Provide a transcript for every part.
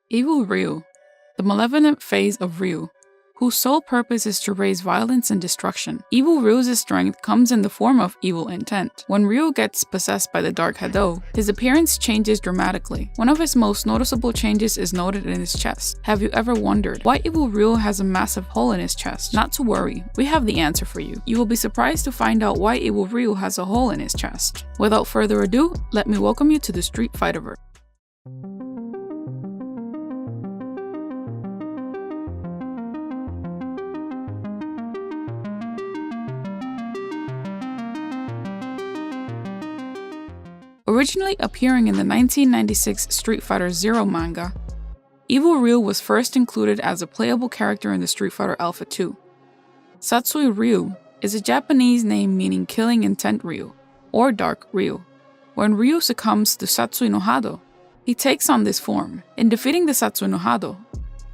Evil Ryu, the malevolent phase of Ryu, whose sole purpose is to raise violence and destruction. Evil Ryu's strength comes in the form of evil intent. When Ryu gets possessed by the Dark Hado, his appearance changes dramatically. One of his most noticeable changes is noted in his chest. Have you ever wondered why Evil Ryu has a massive hole in his chest? Not to worry, we have the answer for you. You will be surprised to find out why Evil Ryu has a hole in his chest. Without further ado, let me welcome you to the Street Fighterverse. Originally appearing in the 1996 Street Fighter Zero manga, Evil Ryu was first included as a playable character in the Street Fighter Alpha 2. Satsui Ryu is a Japanese name meaning killing intent Ryu, or Dark Ryu. When Ryu succumbs to Satsui no Hado, he takes on this form. In defeating the Satsui no Hado,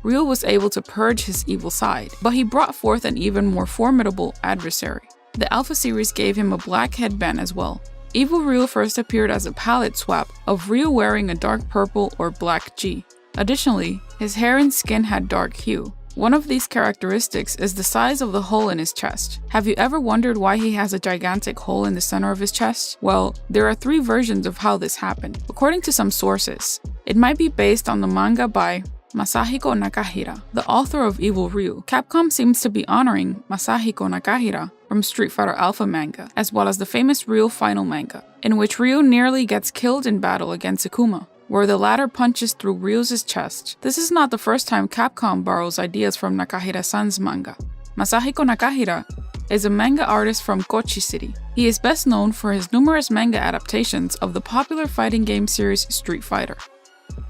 Ryu was able to purge his evil side, but he brought forth an even more formidable adversary. The Alpha series gave him a black headband as well. Evil Ryu first appeared as a palette swap of Ryu wearing a dark purple or black gi. Additionally, his hair and skin had dark hue. One of these characteristics is the size of the hole in his chest. Have you ever wondered why he has a gigantic hole in the center of his chest? Well, there are 3 versions of how this happened. According to some sources, it might be based on the manga by Masahiko Nakahira, the author of Evil Ryu. Capcom seems to be honoring Masahiko Nakahira from Street Fighter Alpha manga, as well as the famous Ryu Final manga, in which Ryu nearly gets killed in battle against Akuma, where the latter punches through Ryu's chest. This is not the first time Capcom borrows ideas from Nakahira-san's manga. Masahiko Nakahira is a manga artist from Kochi City. He is best known for his numerous manga adaptations of the popular fighting game series Street Fighter.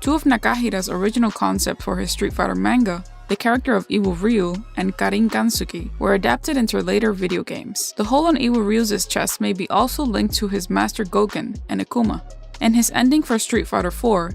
2 of Nakahira's original concepts for his Street Fighter manga, the character of Evil Ryu and Karin Kansuki, were adapted into later video games. The hole on Evil Ryu's chest may be also linked to his master Gouken and Akuma. In his ending for Street Fighter 4,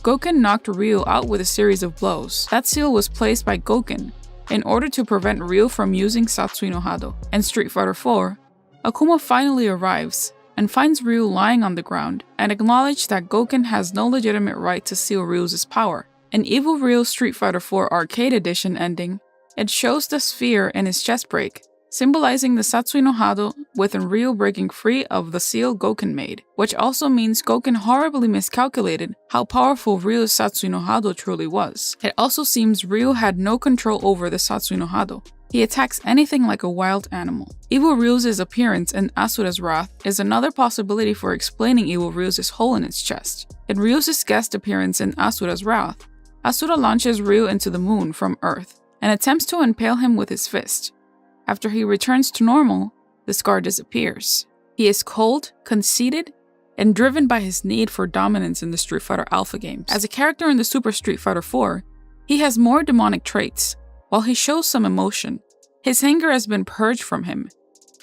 Gouken knocked Ryu out with a series of blows. That seal was placed by Gouken in order to prevent Ryu from using Satsui no Hado. In Street Fighter 4, Akuma finally arrives and finds Ryu lying on the ground and acknowledges that Gouken has no legitimate right to seal Ryu's power. In Evil Ryu Street Fighter 4 Arcade Edition ending, it shows the sphere in his chest break, symbolizing the Satsui no Hado, with Ryu breaking free of the seal Gouken made, which also means Gouken horribly miscalculated how powerful Ryu's Satsui no Hado truly was. It also seems Ryu had no control over the Satsui no Hado. He attacks anything like a wild animal. Evil Ryu's appearance in Asura's Wrath is another possibility for explaining Evil Ryu's hole in its chest. In Ryu's guest appearance in Asura's Wrath, Asura launches Ryu into the moon from Earth and attempts to impale him with his fist. After he returns to normal, the scar disappears. He is cold, conceited, and driven by his need for dominance in the Street Fighter Alpha games. As a character in the Super Street Fighter 4, he has more demonic traits. While he shows some emotion, his anger has been purged from him,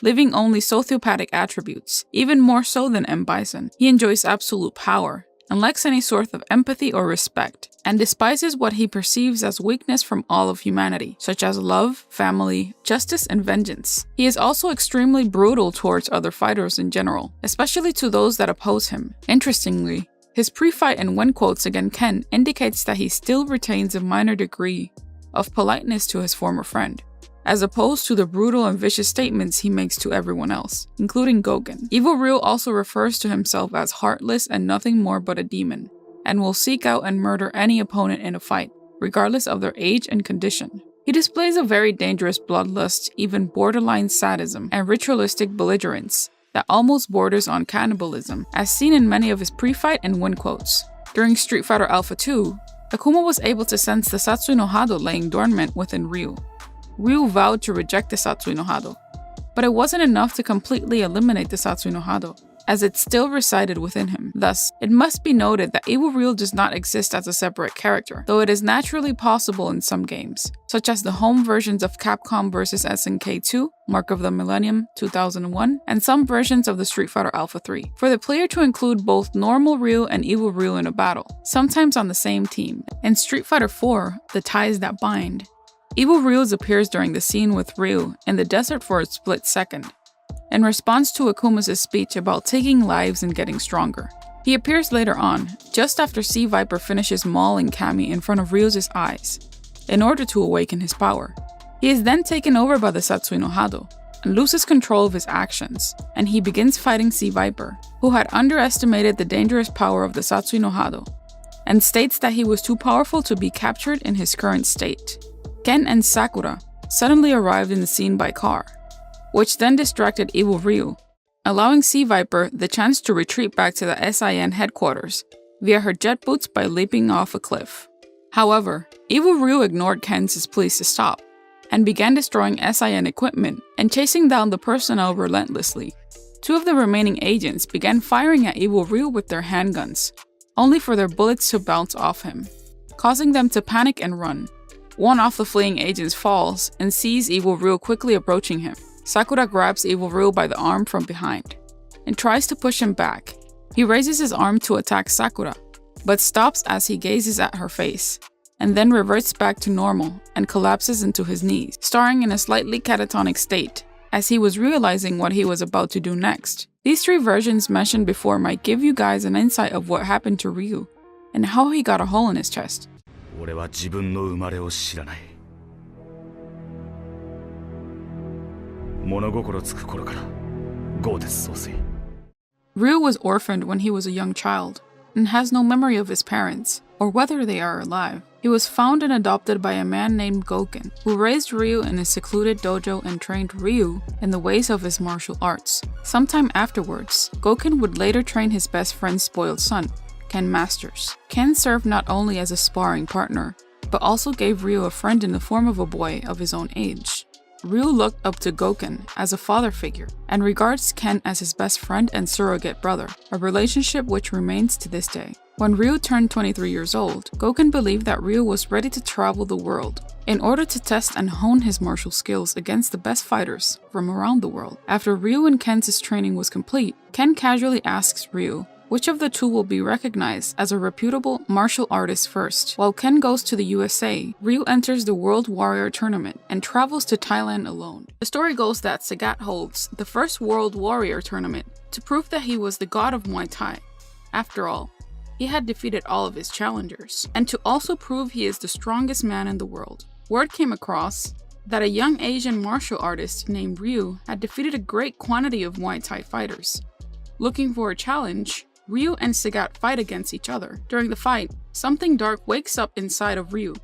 leaving only sociopathic attributes, even more so than M. Bison. He enjoys absolute power and lacks any sort of empathy or respect, and despises what he perceives as weakness from all of humanity, such as love, family, justice, and vengeance. He is also extremely brutal towards other fighters in general, especially to those that oppose him. Interestingly, his pre-fight and when quotes against Ken indicates that he still retains a minor degree of politeness to his former friend, as opposed to the brutal and vicious statements he makes to everyone else, including Gouken. Evil Ryu also refers to himself as heartless and nothing more but a demon, and will seek out and murder any opponent in a fight, regardless of their age and condition. He displays a very dangerous bloodlust, even borderline sadism, and ritualistic belligerence that almost borders on cannibalism, as seen in many of his pre-fight and win quotes. During Street Fighter Alpha 2, Akuma was able to sense the Satsui no Hado laying dormant within Ryu. Ryu vowed to reject the Satsui no Hado, but it wasn't enough to completely eliminate the Satsui no Hado, as it still resided within him. Thus, it must be noted that Evil Ryu does not exist as a separate character, though it is naturally possible in some games, such as the home versions of Capcom vs SNK 2, Mark of the Millennium 2001, and some versions of the Street Fighter Alpha 3, for the player to include both normal Ryu and Evil Ryu in a battle, sometimes on the same team. In Street Fighter 4, The Ties That Bind, Evil Ryu appears during the scene with Ryu in the desert for a split second. in response to Akuma's speech about taking lives and getting stronger. He appears later on, just after Sea Viper finishes mauling Kami in front of Ryu's eyes, in order to awaken his power. He is then taken over by the Satsui no Hado, and loses control of his actions, and he begins fighting Sea Viper, who had underestimated the dangerous power of the Satsui no Hado, and states that he was too powerful to be captured in his current state. Ken and Sakura suddenly arrived in the scene by car, which then distracted Evil Ryu, allowing Sea Viper the chance to retreat back to the SIN headquarters via her jet boots by leaping off a cliff. However, Evil Ryu ignored Ken's pleas to stop, and began destroying SIN equipment and chasing down the personnel relentlessly. Two of the remaining agents began firing at Evil Ryu with their handguns, only for their bullets to bounce off him, causing them to panic and run. One of the fleeing agents falls and sees Evil Ryu quickly approaching him. Sakura grabs Evil Ryu by the arm from behind and tries to push him back. He raises his arm to attack Sakura, but stops as he gazes at her face, and then reverts back to normal and collapses into his knees, starring in a slightly catatonic state, as he was realizing what he was about to do next. These three versions mentioned before might give you guys an insight of what happened to Ryu, and how he got a hole in his chest. Ryu was orphaned when he was a young child, and has no memory of his parents, or whether they are alive. He was found and adopted by a man named Goken, who raised Ryu in his secluded dojo and trained Ryu in the ways of his martial arts. Sometime afterwards, Goken would later train his best friend's spoiled son, Ken Masters. Ken served not only as a sparring partner, but also gave Ryu a friend in the form of a boy of his own age. Ryu looked up to Goken as a father figure, and regards Ken as his best friend and surrogate brother, a relationship which remains to this day. When Ryu turned 23 years old, Goken believed that Ryu was ready to travel the world, in order to test and hone his martial skills against the best fighters from around the world. After Ryu and Ken's training was complete, Ken casually asks Ryu which of the two will be recognized as a reputable martial artist first. While Ken goes to the USA, Ryu enters the World Warrior Tournament and travels to Thailand alone. The story goes that Sagat holds the first World Warrior Tournament to prove that he was the god of Muay Thai. After all, he had defeated all of his challengers, and to also prove he is the strongest man in the world. Word came across that a young Asian martial artist named Ryu had defeated a great quantity of Muay Thai fighters. Looking for a challenge, Ryu and Sagat fight against each other. During the fight, something dark wakes up inside of Ryu,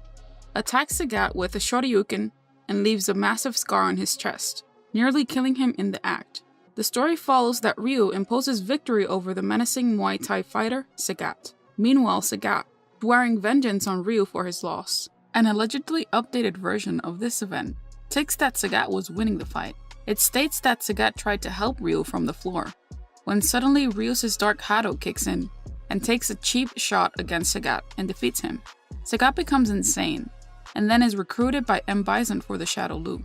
attacks Sagat with a shoryuken, and leaves a massive scar on his chest, nearly killing him in the act. The story follows that Ryu imposes victory over the menacing Muay Thai fighter, Sagat. Meanwhile, Sagat, swearing vengeance on Ryu for his loss. An allegedly updated version of this event takes that Sagat was winning the fight. It states that Sagat tried to help Ryu from the floor, when suddenly Ryu's Dark Hado kicks in and takes a cheap shot against Sagat and defeats him. Sagat becomes insane, and then is recruited by M. Bison for the Shadow Loop.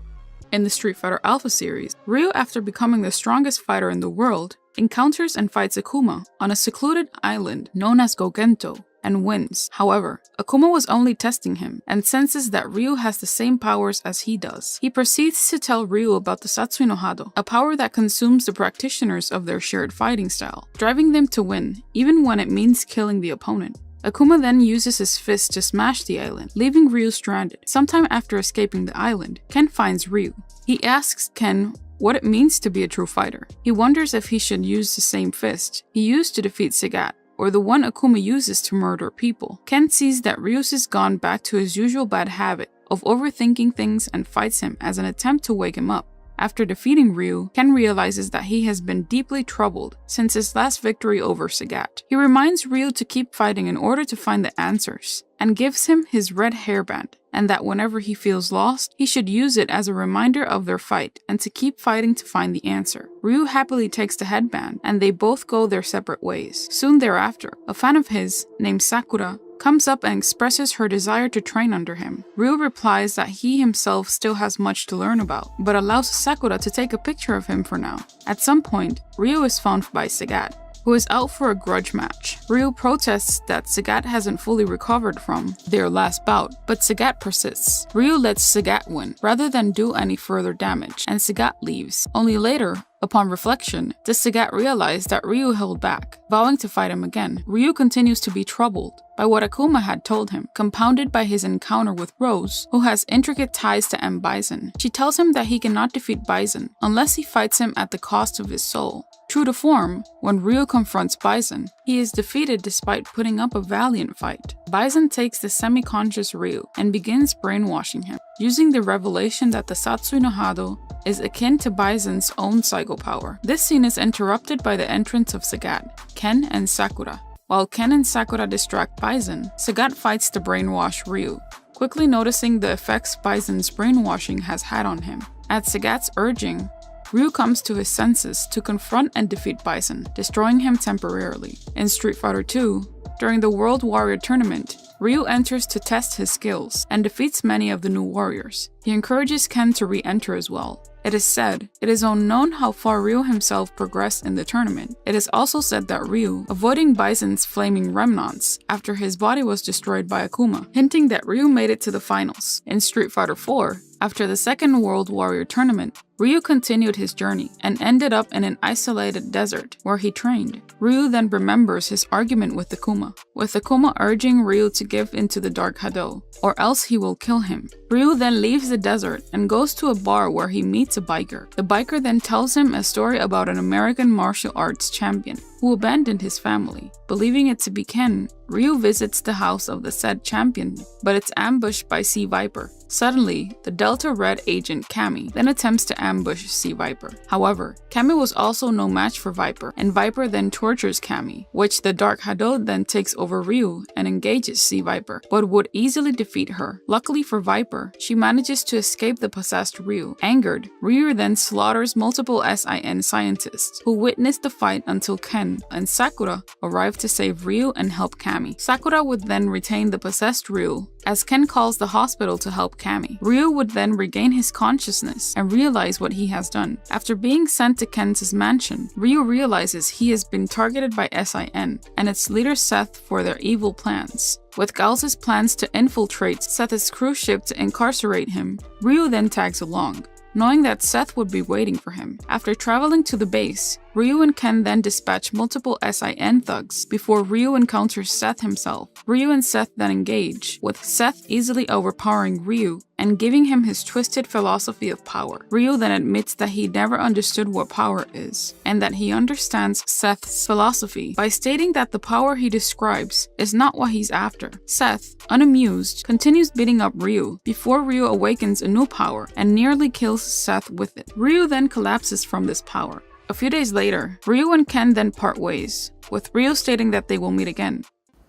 In the Street Fighter Alpha series, Ryu, after becoming the strongest fighter in the world, encounters and fights Akuma on a secluded island known as Gogento, and wins. However, Akuma was only testing him, and senses that Ryu has the same powers as he does. He proceeds to tell Ryu about the Satsui no Hado, a power that consumes the practitioners of their shared fighting style, driving them to win, even when it means killing the opponent. Akuma then uses his fist to smash the island, leaving Ryu stranded. Sometime after escaping the island, Ken finds Ryu. He asks Ken what it means to be a true fighter. He wonders if he should use the same fist he used to defeat Sagat, or the one Akuma uses to murder people. Ken sees that Ryu's has gone back to his usual bad habit of overthinking things and fights him as an attempt to wake him up. After defeating Ryu, Ken realizes that he has been deeply troubled since his last victory over Sagat. He reminds Ryu to keep fighting in order to find the answers, and gives him his red hairband, and that whenever he feels lost, he should use it as a reminder of their fight and to keep fighting to find the answer. Ryu happily takes the headband, and they both go their separate ways. Soon thereafter, a fan of his, named Sakura, comes up and expresses her desire to train under him. Ryu replies that he himself still has much to learn about, but allows Sakura to take a picture of him for now. At some point, Ryu is found by Sagat, who is out for a grudge match. Ryu protests that Sagat hasn't fully recovered from their last bout, but Sagat persists. Ryu lets Sagat win, rather than do any further damage, and Sagat leaves. Only later, upon reflection, does Sagat realize that Ryu held back, vowing to fight him again. Ryu continues to be troubled by what Akuma had told him, compounded by his encounter with Rose, who has intricate ties to M. Bison. She tells him that he cannot defeat Bison unless he fights him at the cost of his soul. True to form, when Ryu confronts Bison, he is defeated despite putting up a valiant fight. Bison takes the semi-conscious Ryu and begins brainwashing him, using the revelation that the Satsui no Hado is akin to Bison's own psycho power. This scene is interrupted by the entrance of Sagat, Ken, and Sakura. While Ken and Sakura distract Bison, Sagat fights to brainwash Ryu, quickly noticing the effects Bison's brainwashing has had on him. At Sagat's urging, Ryu comes to his senses to confront and defeat Bison, destroying him temporarily. In Street Fighter II, during the World Warrior Tournament, Ryu enters to test his skills and defeats many of the new warriors. He encourages Ken to re-enter as well. It is said, it is unknown how far Ryu himself progressed in the tournament. It is also said that Ryu, avoiding Bison's flaming remnants after his body was destroyed by Akuma, hinting that Ryu made it to the finals. In Street Fighter IV, after the second World Warrior Tournament, Ryu continued his journey and ended up in an isolated desert where he trained. Ryu then remembers his argument with Akuma, with Akuma urging Ryu to give into the Dark Hado, or else he will kill him. Ryu then leaves the desert and goes to a bar where he meets a biker. The biker then tells him a story about an American martial arts champion who abandoned his family. Believing it to be Ken, Ryu visits the house of the said champion, but it's ambushed by Sea Viper. Suddenly, the Delta Red agent Cammy then attempts to ambush Sea Viper. However, Cammy was also no match for Viper, and Viper then tortures Cammy, which the Dark Hado then takes over Ryu and engages Sea Viper, but would easily defeat her. Luckily for Viper, she manages to escape the possessed Ryu. Angered, Ryu then slaughters multiple SIN scientists who witnessed the fight until Ken and Sakura arrive to save Ryu and help Cammy. Sakura would then retain the possessed Ryu, as Ken calls the hospital to help Cammy. Ryu would then regain his consciousness and realize what he has done. After being sent to Ken's mansion, Ryu realizes he has been targeted by SIN and its leader Seth for their evil plans. With Gauls' plans to infiltrate Seth's cruise ship to incarcerate him, Ryu then tags along, knowing that Seth would be waiting for him. After traveling to the base, Ryu and Ken then dispatch multiple SIN thugs before Ryu encounters Seth himself. Ryu and Seth then engage, with Seth easily overpowering Ryu and giving him his twisted philosophy of power. Ryu then admits that he never understood what power is, and that he understands Seth's philosophy by stating that the power he describes is not what he's after. Seth, unamused, continues beating up Ryu before Ryu awakens a new power and nearly kills Seth with it. Ryu then collapses from this power. A few days later, Ryu and Ken then part ways, with Ryu stating that they will meet again.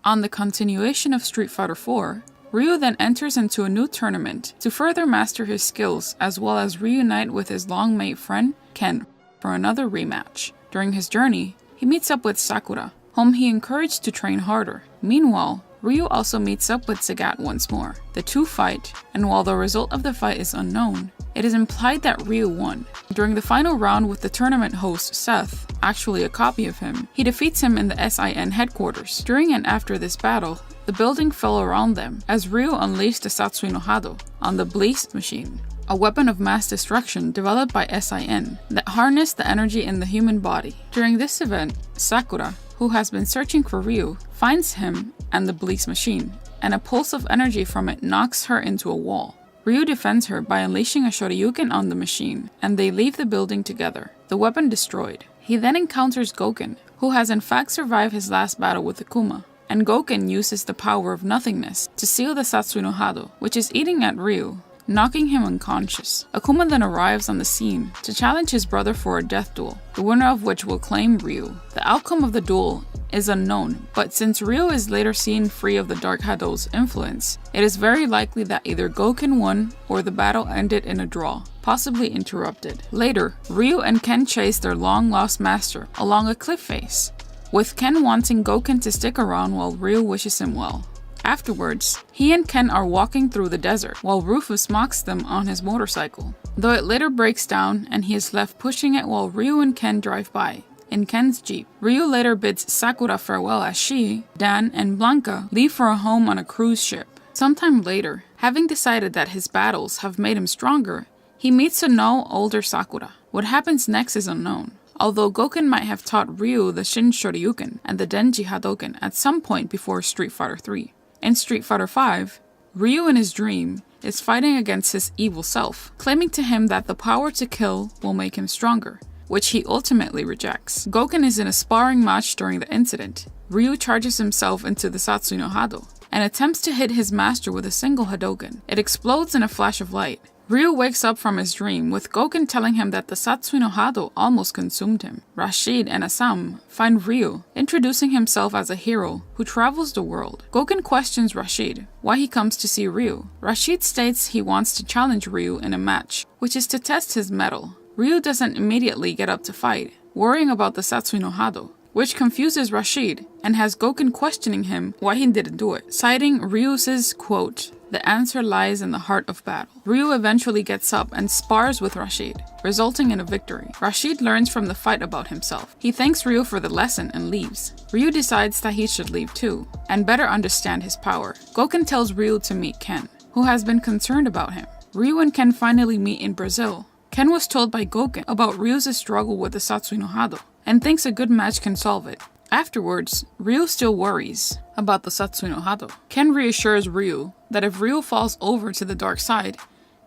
On the continuation of Street Fighter IV, Ryu then enters into a new tournament to further master his skills as well as reunite with his long-mate friend, Ken, for another rematch. During his journey, he meets up with Sakura, whom he encouraged to train harder. Meanwhile, Ryu also meets up with Sagat once more. The two fight, and while the result of the fight is unknown, it is implied that Ryu won. During the final round with the tournament host Seth, actually a copy of him, he defeats him in the SIN headquarters. During and after this battle, the building fell around them as Ryu unleashed the Satsui no Hado on the Bleast machine, a weapon of mass destruction developed by SIN that harnessed the energy in the human body. During this event, Sakura, who has been searching for Ryu, finds him and the Bleast machine, and a pulse of energy from it knocks her into a wall. Ryu defends her by unleashing a Shoryuken on the machine, and they leave the building together, the weapon destroyed. He then encounters Gouken, who has in fact survived his last battle with Akuma, and Gouken uses the power of nothingness to seal the Satsui no Hado, which is eating at Ryu, knocking him unconscious. Akuma then arrives on the scene to challenge his brother for a death duel, the winner of which will claim Ryu. The outcome of the duel is unknown, but since Ryu is later seen free of the Dark Hado's influence, it is very likely that either Gouken won or the battle ended in a draw, possibly interrupted. Later, Ryu and Ken chase their long-lost master along a cliff face, with Ken wanting Gouken to stick around while Ryu wishes him well. Afterwards, he and Ken are walking through the desert while Rufus mocks them on his motorcycle, though it later breaks down and he is left pushing it while Ryu and Ken drive by. in Ken's jeep. Ryu later bids Sakura farewell as she, Dan, and Blanca leave for a home on a cruise ship. Sometime later, having decided that his battles have made him stronger, he meets a no older Sakura. What happens next is unknown, although Goken might have taught Ryu the Shin Shoryuken and the Denji Hadoken at some point before Street Fighter III. In Street Fighter V, Ryu in his dream is fighting against his evil self, claiming to him that the power to kill will make him stronger, which he ultimately rejects. Goken is in a sparring match during the incident. Ryu charges himself into the Satsui no Hado and attempts to hit his master with a single Hadoken. It explodes in a flash of light. Ryu wakes up from his dream with Goken telling him that the Satsui no Hado almost consumed him. Rashid and Asam find Ryu, introducing himself as a hero who travels the world. Goken questions Rashid why he comes to see Ryu. Rashid states he wants to challenge Ryu in a match, which is to test his mettle. Ryu doesn't immediately get up to fight, worrying about the Satsui no Hado, which confuses Rashid and has Goken questioning him why he didn't do it, citing Ryu's quote, "The answer lies in the heart of battle." Ryu eventually gets up and spars with Rashid, resulting in a victory. Rashid learns from the fight about himself. He thanks Ryu for the lesson and leaves. Ryu decides that he should leave too, and better understand his power. Goken tells Ryu to meet Ken, who has been concerned about him. Ryu and Ken finally meet in Brazil. Ken was told by Goken about Ryu's struggle with the Satsui no Hado, and thinks a good match can solve it. Afterwards, Ryu still worries about the Satsui no Hado. Ken reassures Ryu that if Ryu falls over to the dark side,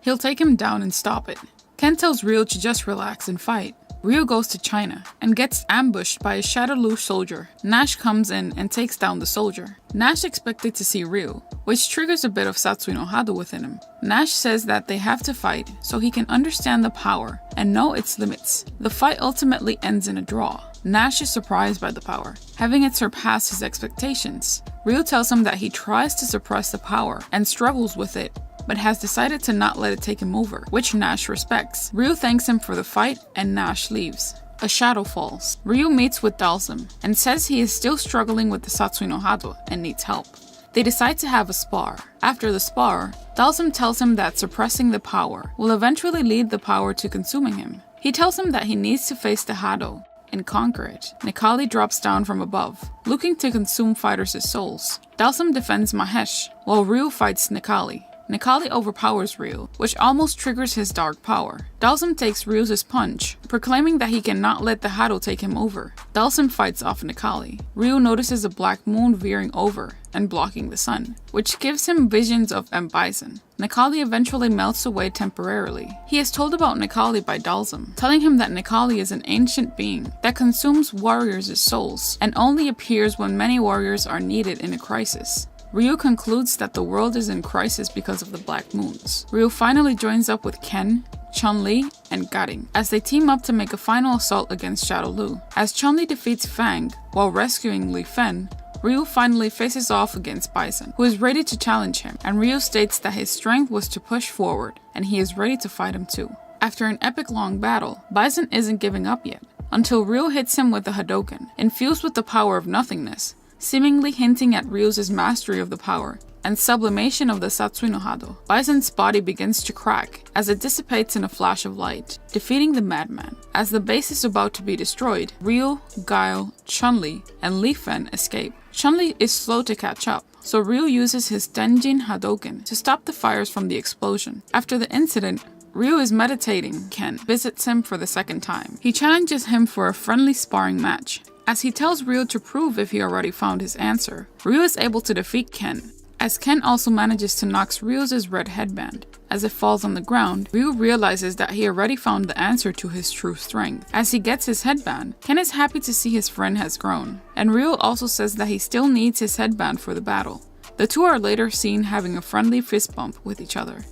he'll take him down and stop it. Ken tells Ryu to just relax and fight. Ryu goes to China and gets ambushed by a Shadaloo soldier. Nash comes in and takes down the soldier. Nash expected to see Ryu, which triggers a bit of Satsui no Hado within him. Nash says that they have to fight so he can understand the power and know its limits. The fight ultimately ends in a draw. Nash is surprised by the power, having it surpass his expectations. Ryu tells him that he tries to suppress the power and struggles with it, but has decided to not let it take him over, which Nash respects. Ryu thanks him for the fight and Nash leaves. A shadow falls. Ryu meets with Dalsum and says he is still struggling with the Satsui no Hado and needs help. They decide to have a spar. After the spar, Dalsum tells him that suppressing the power will eventually lead the power to consuming him. He tells him that he needs to face the Hado and conquer it. Necalli drops down from above, looking to consume fighters' souls. Dalsum defends Mahesh, while Ryu fights Necalli. Necalli overpowers Ryu, which almost triggers his dark power. Dalsum takes Ryu's punch, proclaiming that he cannot let the Hado take him over. Dalsum fights off Necalli. Ryu notices a black moon veering over and blocking the sun, which gives him visions of M. Bison. Necalli eventually melts away temporarily. He is told about Necalli by Dalsum, telling him that Necalli is an ancient being that consumes warriors' souls and only appears when many warriors are needed in a crisis. Ryu concludes that the world is in crisis because of the Black Moons. Ryu finally joins up with Ken, Chun-Li, and Garing as they team up to make a final assault against Shadaloo. As Chun-Li defeats Fang while rescuing Li Fen, Ryu finally faces off against Bison, who is ready to challenge him, and Ryu states that his strength was to push forward, and he is ready to fight him too. After an epic long battle, Bison isn't giving up yet, until Ryu hits him with the Hadoken, infused with the power of nothingness, seemingly hinting at Ryu's mastery of the power and sublimation of the Satsui no Hado. Bison's body begins to crack as it dissipates in a flash of light, defeating the madman. As the base is about to be destroyed, Ryu, Guile, Chun-Li, and Li Fen escape. Chun-Li is slow to catch up, so Ryu uses his Denjin Hadoken to stop the fires from the explosion. After the incident, Ryu is meditating. Ken visits him for the second time. He challenges him for a friendly sparring match. As he tells Ryu to prove if he already found his answer, Ryu is able to defeat Ken, as Ken also manages to knock Ryu's red headband. As it falls on the ground, Ryu realizes that he already found the answer to his true strength. As he gets his headband, Ken is happy to see his friend has grown, and Ryu also says that he still needs his headband for the battle. The two are later seen having a friendly fist bump with each other.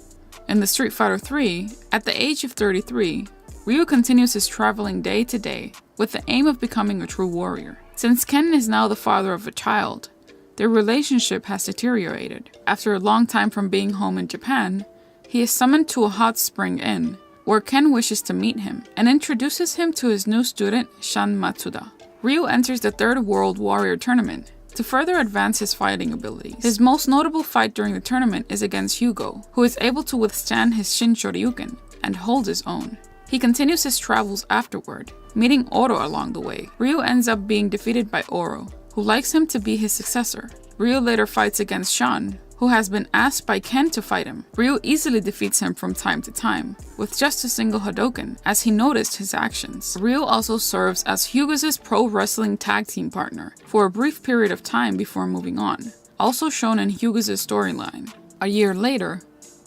In the Street Fighter III, at the age of 33, Ryu continues his traveling day to day with the aim of becoming a true warrior. Since Ken is now the father of a child, their relationship has deteriorated. After a long time from being home in Japan, he is summoned to a hot spring inn, where Ken wishes to meet him and introduces him to his new student, Shan Matsuda. Ryu enters the Third World Warrior Tournament to further advance his fighting abilities. His most notable fight during the tournament is against Hugo, who is able to withstand his Shin Shoryuken and hold his own. He continues his travels afterward, meeting Oro along the way. Ryu ends up being defeated by Oro, who likes him to be his successor. Ryu later fights against Shan, who has been asked by Ken to fight him. Ryu easily defeats him from time to time, with just a single Hadouken, as he noticed his actions. Ryu also serves as Hughes' pro wrestling tag team partner for a brief period of time before moving on, also shown in Hughes' storyline. A year later,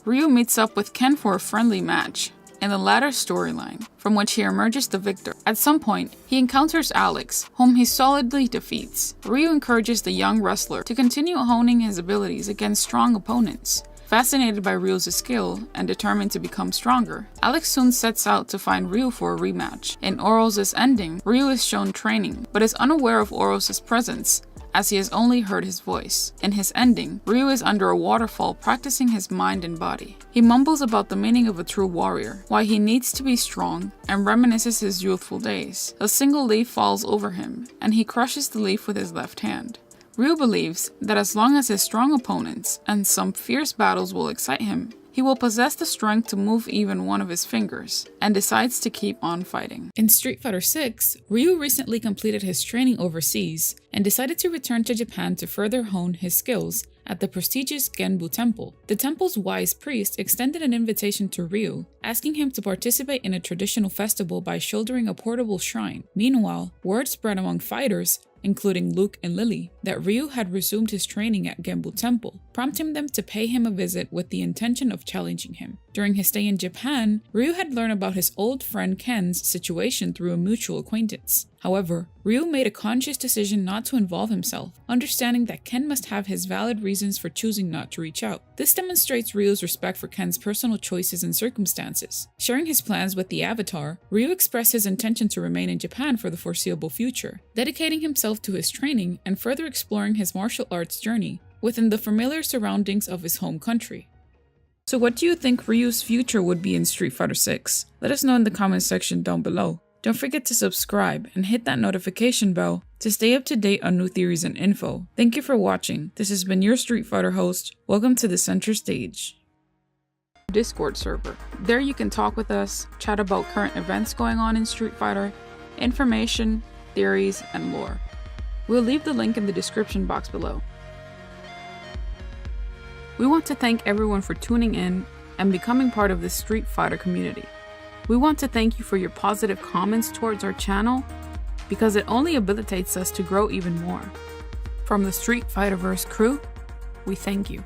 Ryu meets up with Ken for a friendly match in the latter's storyline, from which he emerges the victor. At some point, he encounters Alex, whom he solidly defeats. Ryu encourages the young wrestler to continue honing his abilities against strong opponents. Fascinated by Ryu's skill and determined to become stronger, Alex soon sets out to find Ryu for a rematch. In Oro's ending, Ryu is shown training, but is unaware of Oro's presence, as he has only heard his voice. In his ending, Ryu is under a waterfall practicing his mind and body. He mumbles about the meaning of a true warrior, why he needs to be strong, and reminisces his youthful days. A single leaf falls over him, and he crushes the leaf with his left hand. Ryu believes that as long as his strong opponents and some fierce battles will excite him, he will possess the strength to move even one of his fingers, and decides to keep on fighting. In Street Fighter VI, Ryu recently completed his training overseas and decided to return to Japan to further hone his skills at the prestigious Genbu Temple. The temple's wise priest extended an invitation to Ryu, asking him to participate in a traditional festival by shouldering a portable shrine. Meanwhile, word spread among fighters, including Luke and Lily, that Ryu had resumed his training at Genbu Temple, prompting them to pay him a visit with the intention of challenging him. During his stay in Japan, Ryu had learned about his old friend Ken's situation through a mutual acquaintance. However, Ryu made a conscious decision not to involve himself, understanding that Ken must have his valid reasons for choosing not to reach out. This demonstrates Ryu's respect for Ken's personal choices and circumstances. Sharing his plans with the Avatar, Ryu expressed his intention to remain in Japan for the foreseeable future, dedicating himself to his training and further exploring his martial arts journey within the familiar surroundings of his home country. So what do you think Ryu's future would be in Street Fighter VI? Let us know in the comments section down below. Don't forget to subscribe and hit that notification bell to stay up to date on new theories and info. Thank you for watching. This has been your Street Fighter host. Welcome to the center stage. Discord server. There you can talk with us, chat about current events going on in Street Fighter, information, theories, and lore. We'll leave the link in the description box below. We want to thank everyone for tuning in and becoming part of this Street Fighter community. We want to thank you for your positive comments towards our channel, because it only habilitates us to grow even more. From the Street Fighterverse crew, we thank you.